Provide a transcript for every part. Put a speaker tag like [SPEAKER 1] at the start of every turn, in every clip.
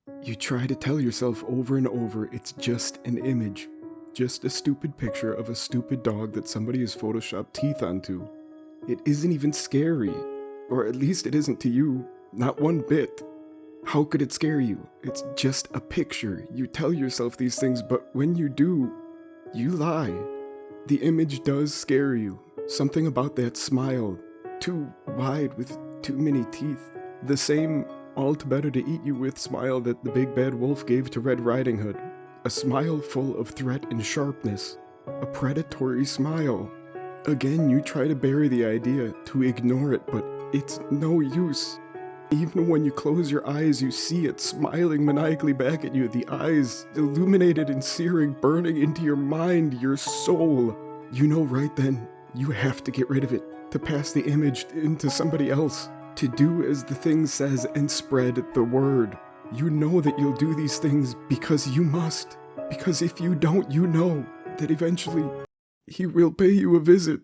[SPEAKER 1] You try to tell yourself over and over it's just an image, just a stupid picture of a stupid dog that somebody has photoshopped teeth onto. It isn't even scary, or at least it isn't to you, not one bit. How could it scare you? It's just a picture. You tell yourself these things, but when you do, you lie. The image does scare you. Something about that smile, too wide with too many teeth. The same all to better to eat you with smile that the big bad wolf gave to Red Riding Hood. A smile full of threat and sharpness. A predatory smile. Again, you try to bury the idea, to ignore it, but it's no use. Even when you close your eyes, you see it smiling maniacally back at you, the eyes illuminated and searing, burning into your mind, your soul. You know right then, you have to get rid of it, to pass the image into somebody else, to do as the thing says and spread the word. You know that you'll do these things because you must, because if you don't, you know that eventually he will pay you a visit.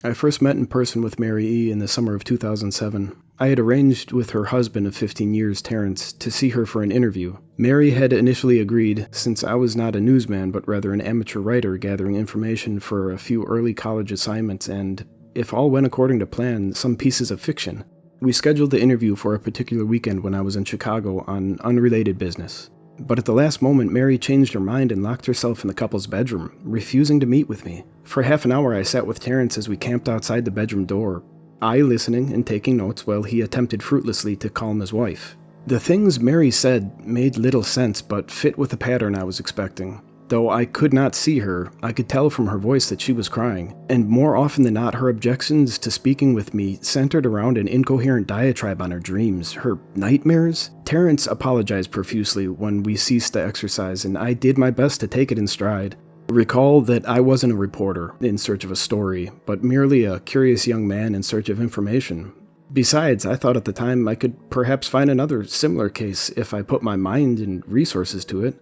[SPEAKER 1] I first met in person with Mary E. in the summer of 2007. I had arranged with her husband of 15 years, Terrence, to see her for an interview. Mary had initially agreed, since I was not a newsman but rather an amateur writer gathering information for a few early college assignments and, if all went according to plan, some pieces of fiction. We scheduled the interview for a particular weekend when I was in Chicago on unrelated business. But at the last moment, Mary changed her mind and locked herself in the couple's bedroom, refusing to meet with me. For half an hour I sat with Terrence as we camped outside the bedroom door, I listening and taking notes while he attempted fruitlessly to calm his wife. The things Mary said made little sense but fit with the pattern I was expecting. Though I could not see her, I could tell from her voice that she was crying, and more often than not her objections to speaking with me centered around an incoherent diatribe on her dreams, her nightmares. Terrence apologized profusely when we ceased the exercise, and I did my best to take it in stride. Recall that I wasn't a reporter in search of a story, but merely a curious young man in search of information. Besides, I thought at the time I could perhaps find another similar case if I put my mind and resources to it.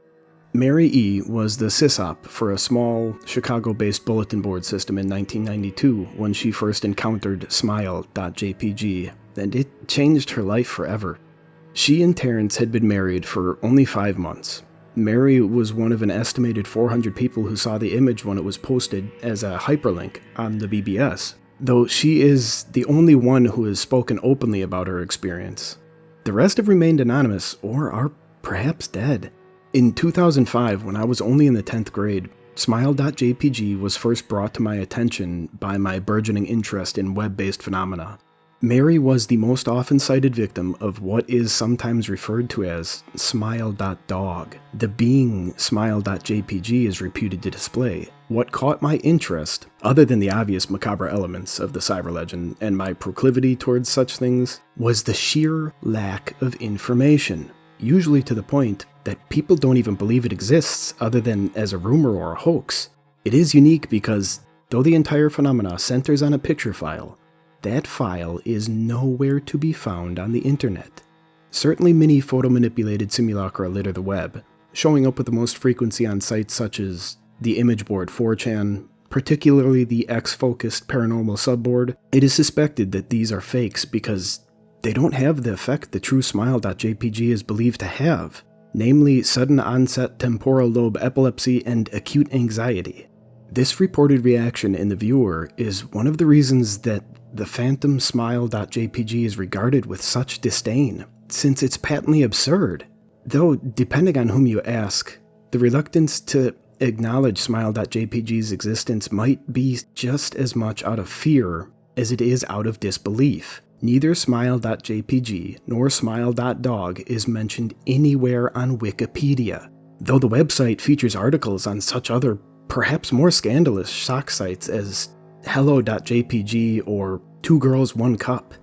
[SPEAKER 1] Mary E. was the sysop for a small, Chicago-based bulletin board system in 1992 when she first encountered Smile.JPG, and it changed her life forever. She and Terrence had been married for only 5 months. Mary was one of an estimated 400 people who saw the image when it was posted as a hyperlink on the BBS, though she is the only one who has spoken openly about her experience. The rest have remained anonymous or are perhaps dead. In 2005, when I was only in the 10th grade, Smile.JPG was first brought to my attention by my burgeoning interest in web-based phenomena. Mary was the most often cited victim of what is sometimes referred to as Smile.dog, the being Smile.JPG is reputed to display. What caught my interest, other than the obvious macabre elements of the cyber legend and my proclivity towards such things, was the sheer lack of information, usually to the point that people don't even believe it exists other than as a rumor or a hoax. It is unique because, though the entire phenomena centers on a picture file, that file is nowhere to be found on the internet. Certainly many photo-manipulated simulacra litter the web, showing up with the most frequency on sites such as the image board 4chan, particularly the X-focused paranormal subboard. It is suspected that these are fakes because they don't have the effect the true Smile.JPG is believed to have, namely sudden onset temporal lobe epilepsy and acute anxiety. This reported reaction in the viewer is one of the reasons that the phantom Smile.JPG is regarded with such disdain, since it's patently absurd. Though, depending on whom you ask, the reluctance to acknowledge Smile.JPG's existence might be just as much out of fear as it is out of disbelief. Neither Smile.JPG nor Smile.dog is mentioned anywhere on Wikipedia, though the website features articles on such other, perhaps more scandalous shock sites as Hello.jpg or Two Girls, One Cup.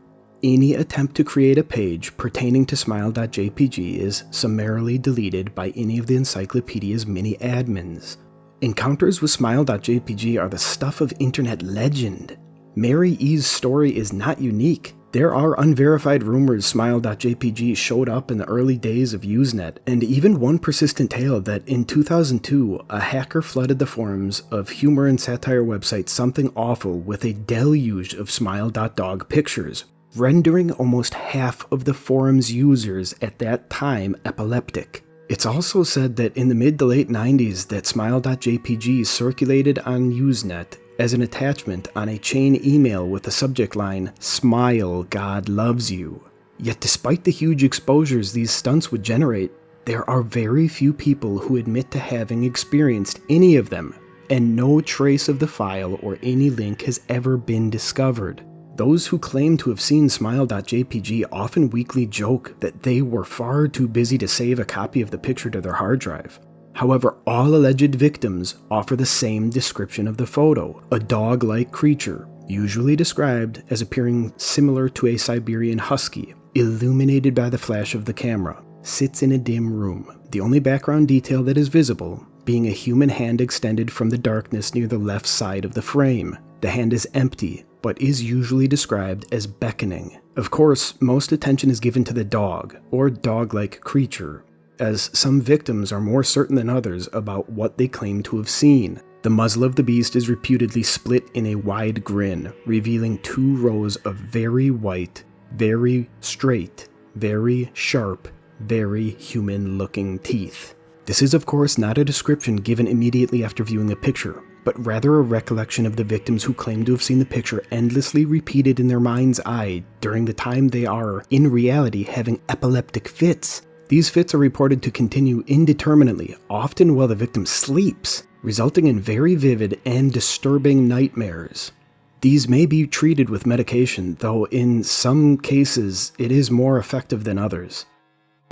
[SPEAKER 1] Any attempt to create a page pertaining to Smile.jpg is summarily deleted by any of the encyclopedia's many admins. Encounters with Smile.jpg are the stuff of internet legend. Mary E.'s story is not unique. There are unverified rumors Smile.jpg showed up in the early days of Usenet, and even one persistent tale that in 2002, a hacker flooded the forums of humor and satire website Something Awful with a deluge of Smile.dog pictures. rendering almost half of the forum's users at that time epileptic. It's also said that in the mid to late 90s that Smile.JPG circulated on Usenet as an attachment on a chain email with the subject line, "Smile, God loves you." Yet despite the huge exposures these stunts would generate, there are very few people who admit to having experienced any of them, and no trace of the file or any link has ever been discovered. Those who claim to have seen Smile.JPG often weakly joke that they were far too busy to save a copy of the picture to their hard drive. However, all alleged victims offer the same description of the photo: a dog-like creature, usually described as appearing similar to a Siberian husky, illuminated by the flash of the camera, sits in a dim room, the only background detail that is visible being a human hand extended from the darkness near the left side of the frame. The hand is empty, but is usually described as beckoning. Of course, most attention is given to the dog, or dog-like creature, as some victims are more certain than others about what they claim to have seen. The muzzle of the beast is reputedly split in a wide grin, revealing 2 rows of very white, very straight, very sharp, very human-looking teeth. This is of course not a description given immediately after viewing the picture, but rather a recollection of the victims who claim to have seen the picture endlessly repeated in their mind's eye during the time they are, in reality, having epileptic fits. These fits are reported to continue indeterminately, often while the victim sleeps, resulting in very vivid and disturbing nightmares. These may be treated with medication, though in some cases it is more effective than others.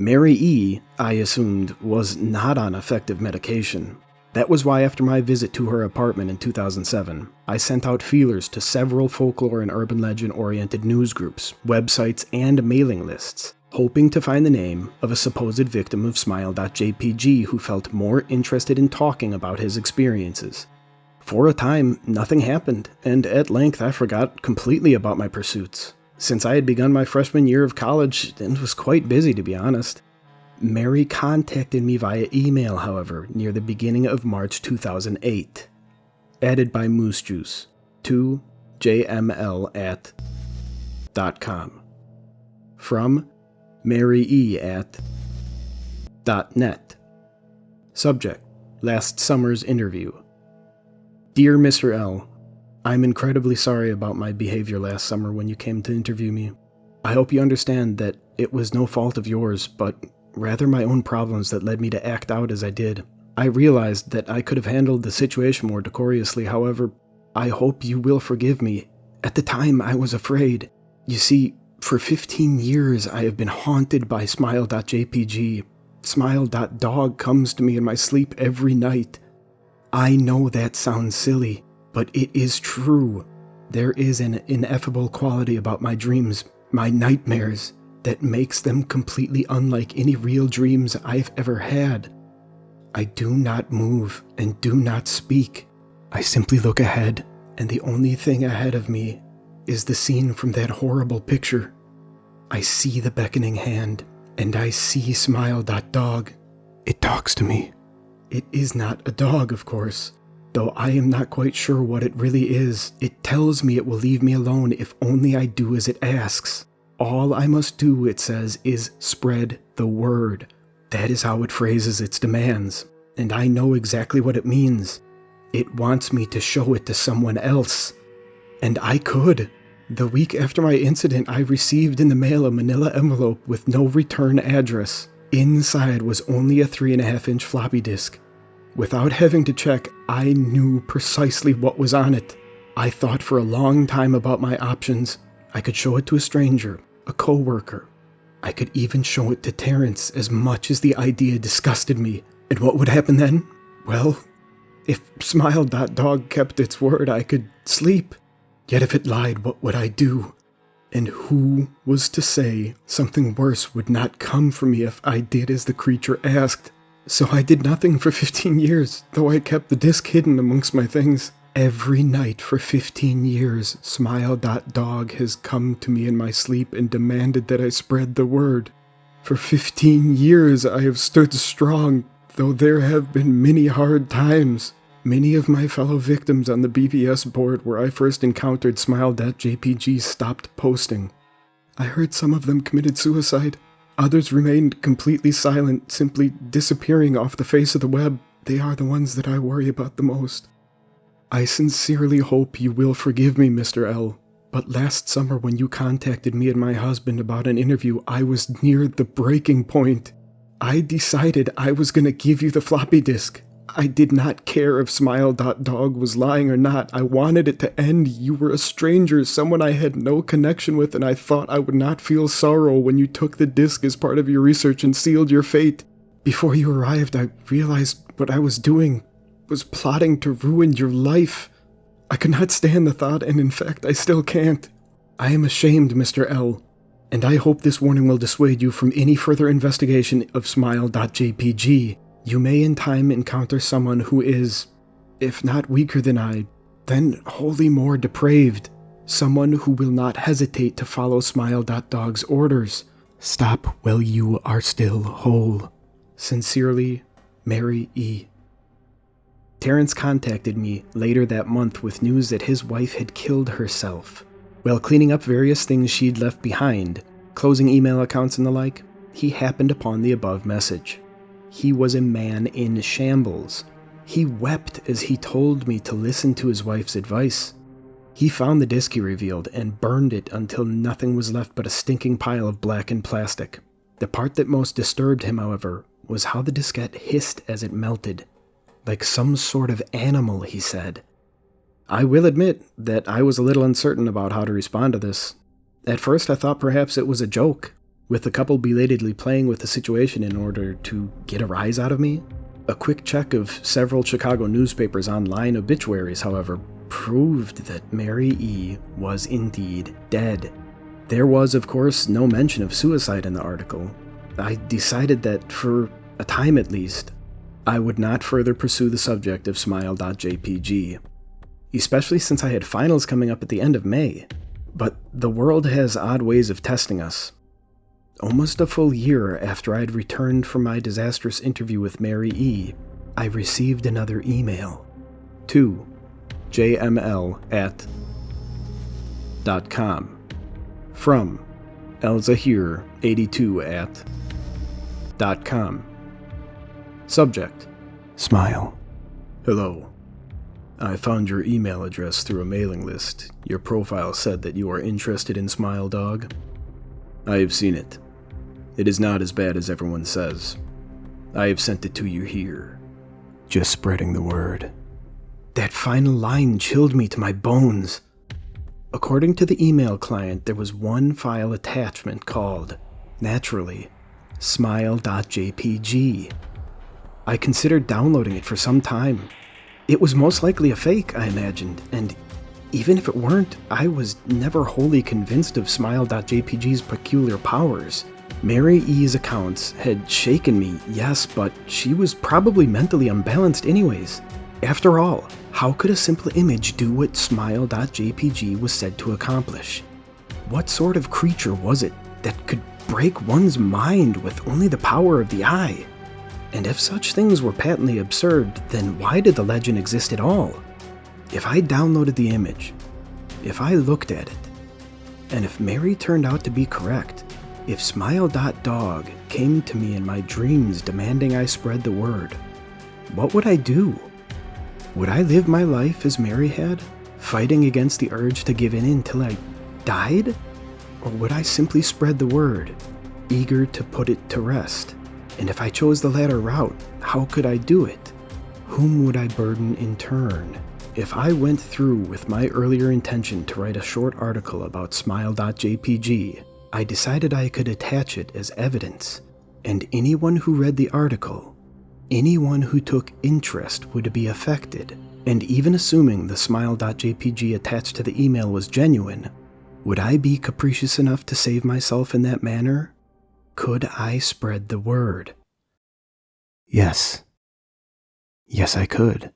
[SPEAKER 1] Mary E., I assumed, was not on effective medication. That was why after my visit to her apartment in 2007, I sent out feelers to several folklore and urban legend-oriented news groups, websites, and mailing lists, hoping to find the name of a supposed victim of Smile.JPG who felt more interested in talking about his experiences. For a time, nothing happened, and at length I forgot completely about my pursuits, since I had begun my freshman year of college and was quite busy, to be honest. Mary contacted me via email, however, near the beginning of March 2008. Added by Moose Juice to jml@.com. From maryE@.net. Subject: last summer's interview. Dear Mr. L., I'm incredibly sorry about my behavior last summer when you came to interview me. I hope you understand that it was no fault of yours, but rather my own problems that led me to act out as I did. I realized that I could have handled the situation more decorously, however, I hope you will forgive me. At the time, I was afraid. You see, for 15 years I have been haunted by Smile.JPG. Smile.dog comes to me in my sleep every night. I know that sounds silly, but it is true. There is an ineffable quality about my dreams, my nightmares, that makes them completely unlike any real dreams I've ever had. I do not move and do not speak. I simply look ahead, and the only thing ahead of me is the scene from that horrible picture. I see the beckoning hand, and I see Smile.dog. It talks to me. It is not a dog, of course, though I am not quite sure what it really is. It tells me it will leave me alone if only I do as it asks. All I must do, it says, is spread the word. That is how it phrases its demands, and I know exactly what it means. It wants me to show it to someone else. And I could. The week after my incident, I received in the mail a manila envelope with no return address. Inside was only a 3.5-inch floppy disk. Without having to check, I knew precisely what was on it. I thought for a long time about my options. I could show it to a stranger, a co-worker. I could even show it to Terrence, as much as the idea disgusted me. And what would happen then? Well, if Smile.dog kept its word, I could sleep. Yet if it lied, what would I do? And who was to say something worse would not come for me if I did as the creature asked? So I did nothing for 15 years, though I kept the disc hidden amongst my things. Every night for 15 years, Smile.dog has come to me in my sleep and demanded that I spread the word. For 15 years I have stood strong, though there have been many hard times. Many of my fellow victims on the BBS board where I first encountered Smile.JPG stopped posting. I heard some of them committed suicide. Others remained completely silent, simply disappearing off the face of the web. They are the ones that I worry about the most. I sincerely hope you will forgive me, Mr. L. But last summer when you contacted me and my husband about an interview, I was near the breaking point. I decided I was going to give you the floppy disk. I did not care if Smile.dog was lying or not. I wanted it to end. You were a stranger, someone I had no connection with, and I thought I would not feel sorrow when you took the disk as part of your research and sealed your fate. Before you arrived, I realized what I was doing was plotting to ruin your life. I could not stand the thought, and in fact, I still can't. I am ashamed, Mr. L, and I hope this warning will dissuade you from any further investigation of Smile.JPG. You may in time encounter someone who is, if not weaker than I, then wholly more depraved. Someone who will not hesitate to follow Smile.dog's orders. Stop while you are still whole. Sincerely, Mary E. Terrence contacted me later that month with news that his wife had killed herself. While cleaning up various things she'd left behind, closing email accounts and the like, he happened upon the above message. He was a man in shambles. He wept as he told me to listen to his wife's advice. He found the disc he revealed and burned it until nothing was left but a stinking pile of blackened plastic. The part that most disturbed him, however, was how the diskette hissed as it melted. Like some sort of animal, he said. I will admit that I was a little uncertain about how to respond to this. At first I thought perhaps it was a joke, with the couple belatedly playing with the situation in order to get a rise out of me. A quick check of several Chicago newspapers' online obituaries, however, proved that Mary E. was indeed dead. There was, of course, no mention of suicide in the article. I decided that, for a time at least, I would not further pursue the subject of Smile.JPG, especially since I had finals coming up at the end of May. But the world has odd ways of testing us. Almost a full year after I had returned from my disastrous interview with Mary E., I received another email. To jml@.com. From elzahir82@.com. Subject: Smile. Hello. I found your email address through a mailing list. Your profile said that you are interested in Smile Dog. I have seen it. It is not as bad as everyone says. I have sent it to you here. Just spreading the word. That final line chilled me to my bones. According to the email client, there was one file attachment called, naturally, Smile.JPG. I considered downloading it for some time. It was most likely a fake, I imagined, and even if it weren't, I was never wholly convinced of Smile.JPG's peculiar powers. Mary E.'s accounts had shaken me, yes, but she was probably mentally unbalanced anyways. After all, how could a simple image do what Smile.JPG was said to accomplish? What sort of creature was it that could break one's mind with only the power of the eye? And if such things were patently absurd, then why did the legend exist at all? If I downloaded the image, if I looked at it, and if Mary turned out to be correct, if Smile.dog came to me in my dreams demanding I spread the word, what would I do? Would I live my life as Mary had, fighting against the urge to give in until I died? Or would I simply spread the word, eager to put it to rest? And if I chose the latter route, how could I do it? Whom would I burden in turn? If I went through with my earlier intention to write a short article about Smile.JPG, I decided I could attach it as evidence, and anyone who read the article, anyone who took interest would be affected, and even assuming the Smile.JPG attached to the email was genuine, would I be capricious enough to save myself in that manner? Could I spread the word? Yes. Yes, I could.